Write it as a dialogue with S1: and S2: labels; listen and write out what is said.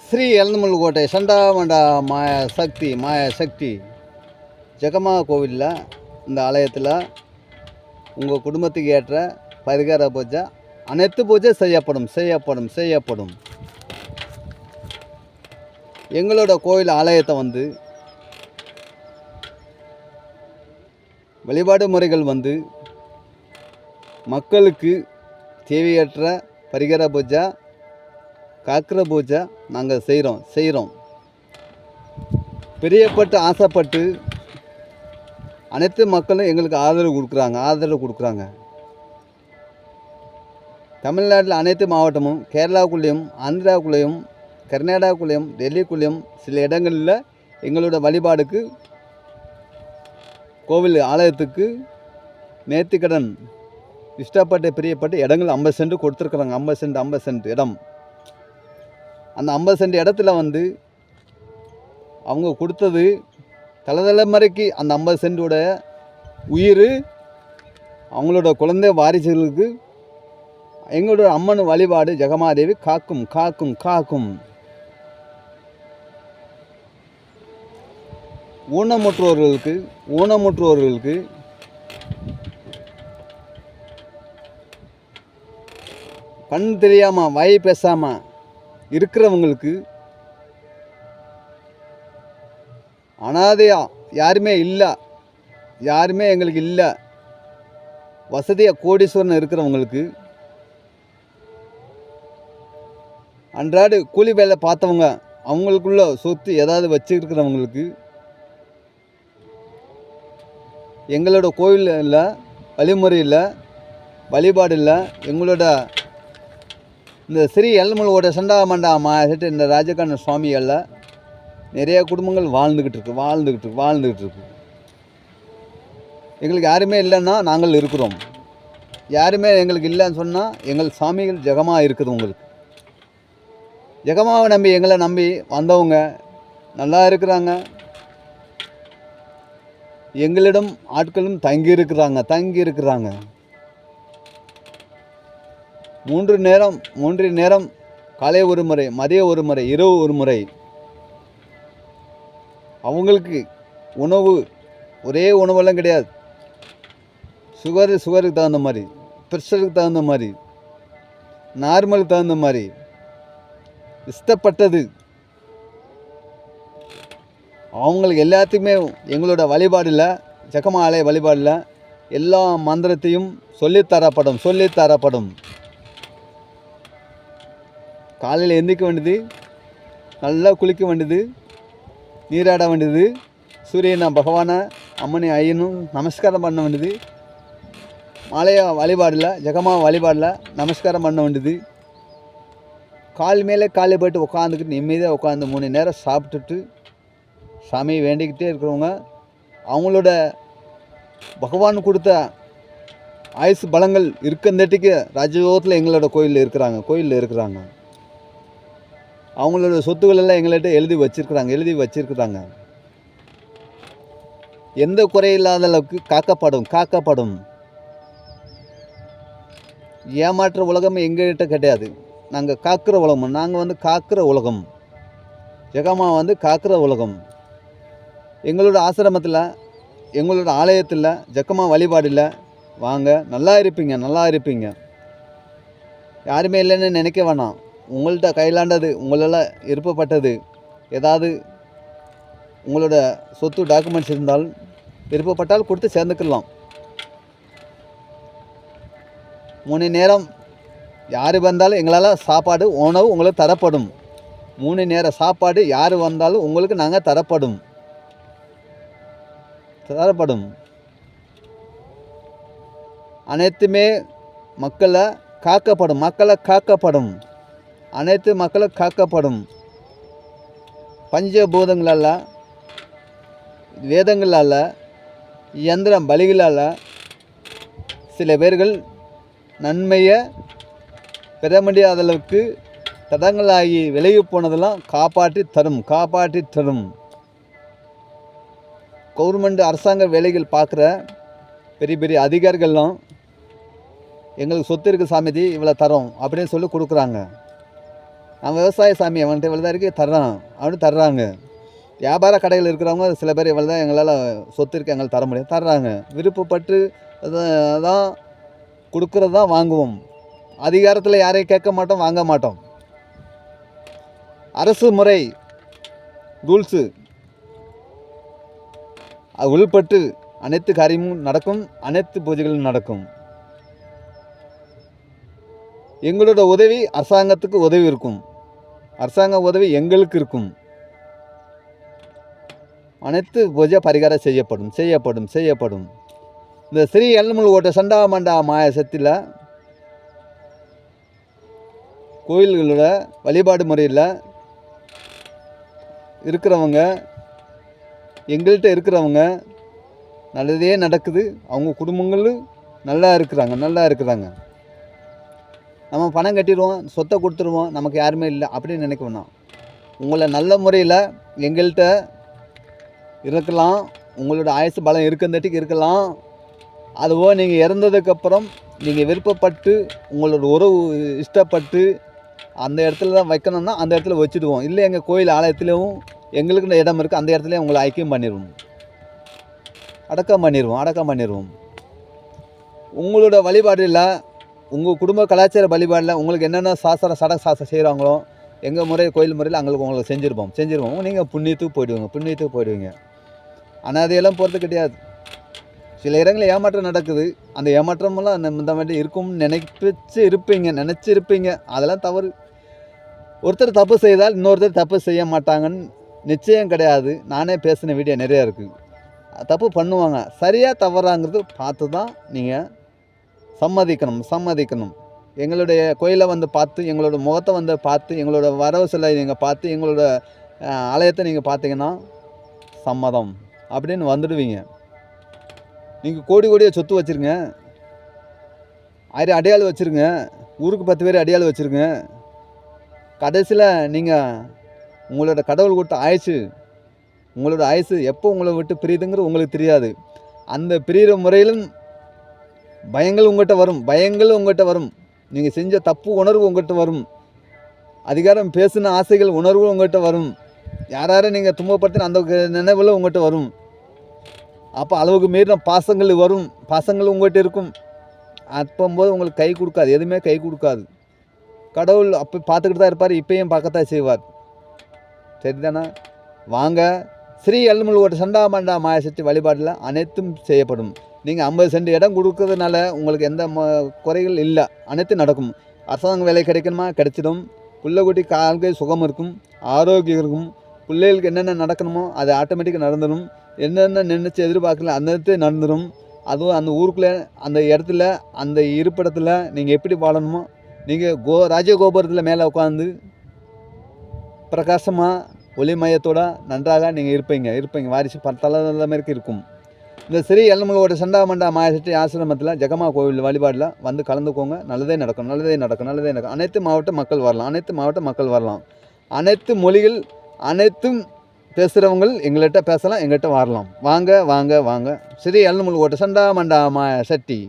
S1: ஸ்ரீ எலந்தமல்லு சண்டாமண்டா மாயாசக்தி ஜெகமா கோவிலில் இந்த ஆலயத்தில் உங்கள் குடும்பத்துக்கு ஏற்ற பரிகார பூஜை அனைத்து பூஜை செய்யப்படும். எங்களோட கோவில் ஆலயத்தை வழிபாடு முறைகள் மக்களுக்கு தேவையற்ற பரிகார பூஜை காக்கிற பூஜை நாங்கள் செய்கிறோம். பிரியப்பட்டு ஆசைப்பட்டு அனைத்து மக்களும் எங்களுக்கு ஆதரவு கொடுக்குறாங்க. தமிழ்நாட்டில் அனைத்து மாவட்டமும் கேரளாவுக்குள்ளேயும் ஆந்திராவுக்குள்ளேயும் கர்நாடகாவுக்குள்ளேயும் டெல்லிக்குள்ளேயும் சில இடங்களில் எங்களோட வழிபாடுக்கு கோவில் ஆலயத்துக்கு நேர்த்திக்கடன் இஷ்டப்பட்டு பிரியப்பட்டு இடங்கள் 50 சென்ட் கொடுத்துருக்குறாங்க. 50 சென்ட் இடம். அந்த 50 சென்ட் இடத்துல அவங்க கொடுத்தது தலைமுறைக்கு அந்த 50 சென்டோட உயிர் அவங்களோட குழந்தை வாரிசுகளுக்கு எங்களோட அம்மன் வழிபாடு ஜெகமாதேவி காக்கும். ஊனமுற்றோர்களுக்கு கண் தெரியாமல் வாய் பேசாமல் இருக்கிறவங்களுக்கு அனாதையா யாருமே எங்களுக்கு இல்லை வசதியாக கோடீஸ்வரன் இருக்கிறவங்களுக்கு அன்றாடு கூலி வேலை பார்த்தவங்க அவங்களுக்குள்ள சொத்து ஏதாவது வச்சுருக்கிறவங்களுக்கு எங்களோட கோவிலில் வழிமுறையில் வழிபாடு இல்லை. எங்களோட இந்த ஸ்ரீ எலந்தமல்லு சண்டாமண்டா மாயாசக்தி இந்த ராஜகண்ண சுவாமிகளில் நிறைய குடும்பங்கள் வாழ்ந்துக்கிட்டு இருக்கு. எங்களுக்கு யாருமே இல்லைன்னா நாங்கள் இருக்கிறோம். யாருமே எங்களுக்கு இல்லைன்னு சொன்னால் எங்கள் சாமிகள் ஜெகமாக இருக்குது. உங்களுக்கு ஜெகமாவை எங்களை நம்பி வந்தவங்க நல்லா இருக்கிறாங்க. எங்களிடம் ஆட்களும் தங்கி இருக்கிறாங்க. 3 நேரம் காலை ஒரு முறை, மதிய ஒரு முறை, இரவு ஒரு முறை. அவங்களுக்கு உணவு ஒரே உணவெல்லாம் கிடையாது. சுகருக்கு தகுந்த மாதிரி, ப்ரெஷருக்கு தகுந்த மாதிரி, நார்மலுக்கு தகுந்த மாதிரி இஷ்டப்பட்டது அவங்களுக்கு எல்லாத்துக்குமே எங்களோட வழிபாடில் ஜெகமா ஆலய வழிபாடில் எல்லா மந்திரத்தையும் சொல்லித்தரப்படும். காலையில் எந்திரிக்க வேண்டியது, நல்லா குளிக்க வேண்டியது, நீராட வேண்டியது, சூரியனை பகவானை அம்மனை ஐயனும் நமஸ்காரம் பண்ண வேண்டியது, ஆலய வழிபாடில் ஜெகமா வழிபாடில் நமஸ்காரம் பண்ண வேண்டியது, கால் மேலே காலை போய்ட்டு உட்காந்துக்கிட்டு நிம்மதியாக உட்காந்து 3 நேரம் சாப்பிட்டுட்டு சாமியை வேண்டிக்கிட்டே இருக்கிறவங்க அவங்களோட பகவான் கொடுத்த ஆயுசு பலங்கள் இருக்கந்தட்டிக்கு ராஜயோகத்தில் எங்களோட கோயிலில் இருக்கிறாங்க. அவங்களோட சொத்துக்கள் எல்லாம் எங்கள்கிட்ட எழுதி வச்சிருக்கிறாங்க. எந்த குறையில்லாத அளவுக்கு காக்கப்படும். ஏமாற்ற உலகம் எங்கள்கிட்ட கிடையாது. நாங்கள் காக்கிற உலகம். நாங்கள் காக்கிற உலகம். ஜெகமா காக்கிற உலகம். எங்களோட ஆசிரமத்தில் எங்களோட ஆலயத்தில் ஜெகமா வழிபாடில் வாங்க, நல்லா இருப்பீங்க. யாருமே இல்லைன்னு நினைக்க வேணாம். உங்கள்கிட்ட கையிலாண்டது, உங்களால் விருப்பப்பட்டது ஏதாவது உங்களோட சொத்து டாக்குமெண்ட்ஸ் இருந்தால் விருப்பப்பட்டால் கொடுத்து சேர்ந்துக்கலாம். 3 நேரம் யார் வந்தாலும் எங்களால் சாப்பாடு உணவு உங்களுக்கு தரப்படும். 3 நேர சாப்பாடு யார் வந்தாலும் உங்களுக்கு நாங்கள் தரப்படும். அனைத்துமே மக்களை காக்கப்படும். அனைத்து மக்களை காக்கப்படும். பஞ்சபூதங்களால், வேதங்களால், இயந்திர பலிகளால் சில பேர்கள் நன்மையை பெற முடியாத அளவுக்கு தடங்களாகி விலகி போனதெல்லாம் காப்பாற்றி தரும். கவர்மெண்ட் அரசாங்க வேலைகள் பார்க்குற பெரிய அதிகாரிகள்லாம் எங்களுக்கு சொத்து இருக்குது சாமிதி இவ்வளோ தரோம் அப்படின்னு சொல்லி கொடுக்குறாங்க. அவன் விவசாய சாமி அவன்கிட்ட இவ்வளோ தான் இருக்குது தர்றான் அப்படின்னு தர்றாங்க. வியாபார கடைகள் இருக்கிறவங்க சில பேர் இவ்வளோ தான் எங்களால் சொத்து இருக்குது எங்களால் தர முடியும் தர்றாங்க. விருப்பப்பட்டு அதான் கொடுக்குறது தான் வாங்குவோம். அதிகாரத்தில் யாரையும் கேட்க மாட்டோம், வாங்க மாட்டோம். அரசு முறை ரூல்ஸு உள்பட்டு அனைத்து காரியமும் நடக்கும், அனைத்து பூஜைகளும் நடக்கும். எங்களோட உதவி அரசாங்கத்துக்கு உதவி இருக்கும், அரசாங்க உதவி எங்களுக்கு இருக்கும். அனைத்து பூஜை பரிகாரம் செய்யப்படும் செய்யப்படும் செய்யப்படும். இந்த ஸ்ரீ எல்லமுல் ஓட்ட சண்டாமண்டா மாய சக்தியில் கோயில்களோட வழிபாடு முறையில் இருக்கிறவங்க, எங்கள்கிட்ட இருக்கிறவங்க நல்லதே நடக்குது. அவங்க குடும்பங்களும் நல்லா இருக்கிறாங்க. நம்ம பணம் கட்டிடுவோம், சொத்தை கொடுத்துருவோம், நமக்கு யாருமே இல்லை அப்படின்னு நினைக்க வேணாம். உங்களை நல்ல முறையில் எங்கள்கிட்ட இருக்கலாம். உங்களோட ஆயுசு பலம் இருக்கிறதாட்டிக்கு இருக்கலாம். அதுவோ நீங்கள் இறந்ததுக்கப்புறம் நீங்கள் விருப்பப்பட்டு உங்களோட உறவு இஷ்டப்பட்டு அந்த இடத்துல தான் வைக்கணும்னா அந்த இடத்துல வச்சுடுவோம். இல்லை எங்கள் கோயில் ஆலயத்துலேயும் எங்களுக்குன்னு இடம் இருக்குது, அந்த இடத்துல உங்களை ஐக்கியம் பண்ணிடுவோம், அடக்கம் பண்ணிடுவோம். உங்களோட வழிபாடில், உங்கள் குடும்ப கலாச்சார வழிபாடில் உங்களுக்கு என்னென்ன சாஸ்திரம் செய்கிறாங்களோ எங்கள் முறை கோயில் முறையில் உங்களுக்கு செஞ்சுருப்போம். நீங்கள் புண்ணியத்துக்கு போயிடுவீங்க. அனாதையெல்லாம் போகிறது கிடையாது. சில இடங்களில் ஏமாற்றம் நடக்குது. அந்த ஏமாற்றமெல்லாம் இந்த மாதிரி இருக்கும்னு நினச்சிருப்பீங்க. அதெல்லாம் தவறு. ஒருத்தர் தப்பு செய்தால் இன்னொருத்தர் தப்பு செய்ய மாட்டாங்கன்னு நிச்சயம் கிடையாது. நானே பேசின வீடியோ நிறையா இருக்குது. தப்பு பண்ணுவாங்க, சரியாக தவறாங்கிறது பார்த்து தான் நீங்கள் சம்மதிக்கணும். எங்களுடைய கோயிலை வந்து பார்த்து, எங்களோட முகத்தை வந்து பார்த்து, எங்களோட வரவு சிலை நீங்கள் பார்த்து, எங்களோட ஆலயத்தை நீங்கள் பார்த்தீங்கன்னா சம்மதம் அப்படின்னு வந்துடுவீங்க. நீங்கள் கோடியாக சொத்து வச்சுருங்க, 1000 அடையாளம் வச்சுருங்க, ஊருக்கு 10 பேர் அடையாளம் வச்சுருங்க. கடைசியில் நீங்கள் உங்களோட கடவுள் கொடுத்த உங்களோட ஆயுசு எப்போ உங்களை விட்டு பிரியுதுங்கிறது உங்களுக்கு தெரியாது. அந்த பிரிகிற முறையிலும் பயங்கள் உங்கள்கிட்ட வரும். நீங்கள் செஞ்ச தப்பு உணர்வு உங்கள்கிட்ட வரும். அதிகாரம் பேசின ஆசைகள் உணர்வு உங்கள்கிட்ட வரும். யாரை நீங்கள் துன்பப்படுத்தின அந்த நினைவில் உங்கள்கிட்ட வரும். அப்போ அளவுக்கு மீறின பாசங்கள் உங்கள்கிட்ட இருக்கும். அப்போம்போது உங்களுக்கு கை கொடுக்காது, எதுவுமே கை கொடுக்காது. கடவுள் அப்போ பார்த்துக்கிட்டு தான் இருப்பார், இப்பயும் பார்க்கத்தான் செய்வார். சரிதானே? வாங்க, ஸ்ரீ எல்லமுல் ஓட்ட சண்டாமண்டா மாயசக்தி வழிபாட்டில் அனைத்தும் செய்யப்படும். நீங்கள் 50 சென்ட் இடம் கொடுக்கறதுனால உங்களுக்கு எந்த குறைகள் இல்லை, அனைத்தும் நடக்கும். அரசாங்க வேலை கிடைக்கணுமா, கிடைச்சிடும். பிள்ளைக்குட்டி கால்கை சுகம் இருக்கும், ஆரோக்கியம் இருக்கும். பிள்ளைகளுக்கு என்னென்ன நடக்கணுமோ அது ஆட்டோமேட்டிக்காக நடந்துடும். என்னென்ன நினச்சி எதிர்பார்க்கல அந்த நடந்துடும். அதுவும் அந்த ஊருக்குள்ளே, அந்த இடத்துல, அந்த இருப்பிடத்தில் நீங்கள் எப்படி வாழணுமோ, நீங்கள் ராஜகோபுரத்தில் மேலே உட்காந்து பிரகாசமாக ஒளிமயத்தோடு நன்றாக நீங்கள் இருப்பீங்க. வாரிசு தலைமைக்கு இருக்கும். இந்த ஸ்ரீ எல்லமுல் ஓட்ட சண்டாமண்டா மாயசக்தி ஆசிரமத்தில் ஜெகமா கோவில் வழிபாடில் வந்து கலந்துக்கோங்க. நல்லதே நடக்கும். அனைத்து மாவட்ட மக்கள் வரலாம். அனைத்து மொழிகள், அனைத்தும் பேசுகிறவங்க எங்கள்கிட்ட பேசலாம், எங்கள்கிட்ட வரலாம். வாங்க. ஸ்ரீ எல்லமுல் ஓட்ட சண்டாமண்டா மாயசக்தி.